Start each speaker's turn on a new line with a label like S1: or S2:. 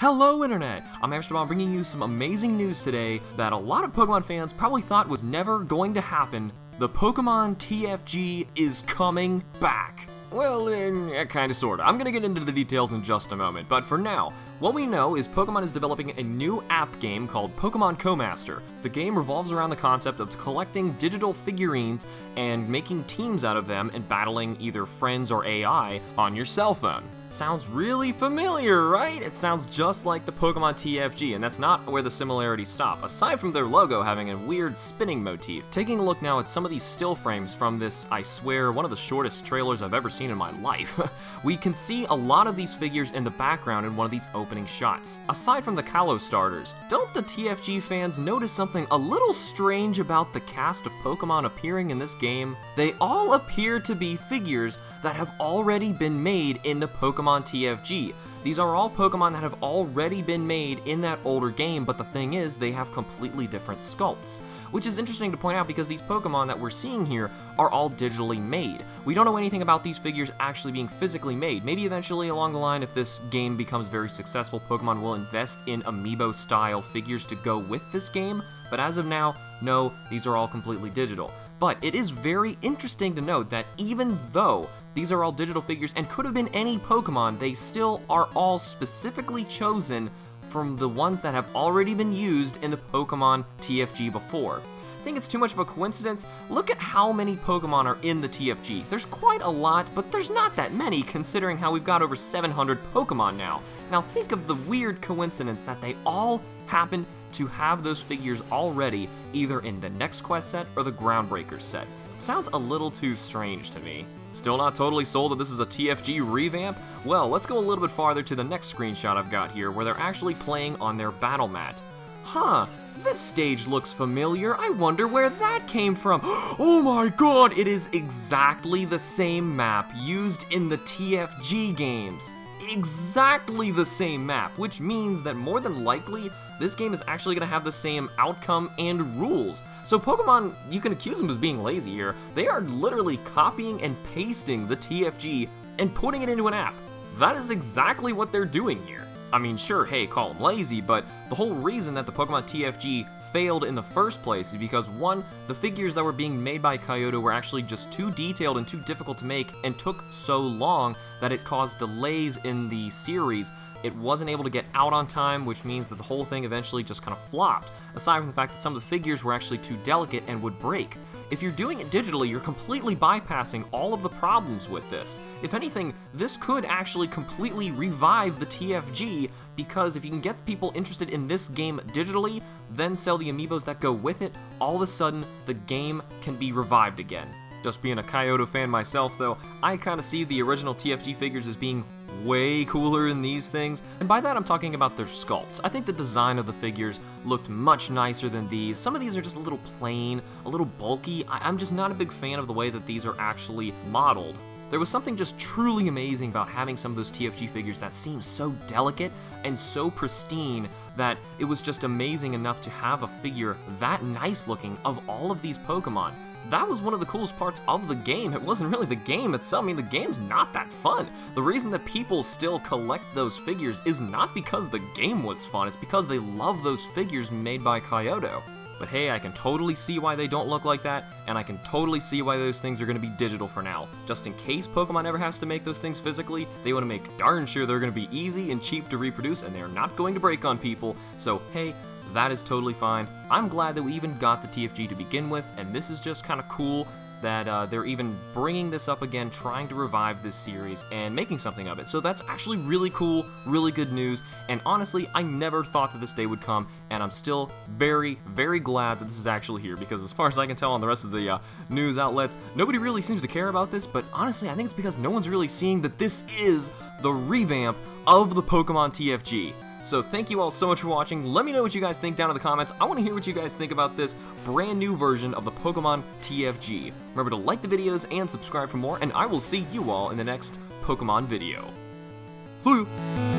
S1: Hello Internet! I'm Amsterdam bringing you some amazing news today that a lot of Pokemon fans probably thought was never going to happen. The Pokemon TFG is coming back. Well, kinda sorta. I'm gonna get into the details in just a moment, but for now, what we know is Pokemon is developing a new app game called Pokemon Comaster. The game revolves around the concept of collecting digital figurines and making teams out of them and battling either friends or AI on your cell phone. Sounds really familiar, right? It sounds just like the Pokemon TFG, and that's not where the similarities stop, aside from their logo having a weird spinning motif. Taking a look now at some of these still frames from this, I swear, one of the shortest trailers I've ever seen in my life, we can see a lot of these figures in the background in one of these opening shots. Aside from the Kalos starters, don't the TFG fans notice something a little strange about the cast of Pokemon appearing in this game? They all appear to be figures that have already been made in the Pokemon TFG. These are all Pokemon that have already been made in that older game, but the thing is, they have completely different sculpts. Which is interesting to point out because these Pokemon that we're seeing here are all digitally made. We don't know anything about these figures actually being physically made. Maybe eventually along the line, if this game becomes very successful, Pokemon will invest in amiibo-style figures to go with this game, but as of now, no, these are all completely digital. But it is very interesting to note that even though these are all digital figures and could have been any Pokemon, they still are all specifically chosen from the ones that have already been used in the Pokemon TFG before. I think it's too much of a coincidence. Look at how many Pokemon are in the TFG. There's quite a lot, but there's not that many considering how we've got over 700 Pokemon now. Now think of the weird coincidence that they all happen to have those figures already either in the Next Quest set or the Groundbreakers set. Sounds a little too strange to me. Still not totally sold that this is a TFG revamp? Well, let's go a little bit farther to the next screenshot I've got here where they're actually playing on their battle mat. Huh, this stage looks familiar. I wonder where that came from. Oh my god, it is exactly the same map used in the TFG games. Exactly the same map, which means that more than likely, this game is actually going to have the same outcome and rules. So Pokemon, you can accuse them as being lazy here. They are literally copying and pasting the TFG and putting it into an app. That is exactly what they're doing here. I mean, sure, hey, call them lazy, but the whole reason that the Pokemon TFG failed in the first place is because, one, the figures that were being made by Kyoto were actually just too detailed and too difficult to make and took so long that it caused delays in the series. It wasn't able to get out on time, which means that the whole thing eventually just kind of flopped, aside from the fact that some of the figures were actually too delicate and would break. If you're doing it digitally, you're completely bypassing all of the problems with this. If anything, this could actually completely revive the TFG, because if you can get people interested in this game digitally, then sell the amiibos that go with it, all of a sudden, the game can be revived again. Just being a Kyoto fan myself, though, I kind of see the original TFG figures as being way cooler than these things, and by that I'm talking about their sculpts. I think the design of the figures looked much nicer than these. Some of these are just a little plain, a little bulky. I'm just not a big fan of the way that these are actually modeled. There was something just truly amazing about having some of those TFG figures that seem so delicate and so pristine that it was just amazing enough to have a figure that nice looking of all of these Pokemon. That was one of the coolest parts of the game. It wasn't really the game itself. I mean, the game's not that fun. The reason that people still collect those figures is not because the game was fun, it's because they love those figures made by Kyoto. But hey, I can totally see why they don't look like that, and I can totally see why those things are going to be digital for now. Just in case Pokemon ever has to make those things physically, they want to make darn sure they're going to be easy and cheap to reproduce, and they're not going to break on people. So hey, that is totally fine. I'm glad that we even got the TFG to begin with, and this is just kind of cool that they're even bringing this up again, trying to revive this series and making something of it. So that's actually really cool, really good news, and honestly, I never thought that this day would come, and I'm still very, very glad that this is actually here, because as far as I can tell on the rest of the news outlets, nobody really seems to care about this, but honestly, I think it's because no one's really seeing that this is the revamp of the Pokemon TFG. So thank you all so much for watching. Let me know what you guys think down in the comments. I want to hear what you guys think about this brand new version of the Pokemon TFG. Remember to like the videos and subscribe for more, and I will see you all in the next Pokemon video. See you!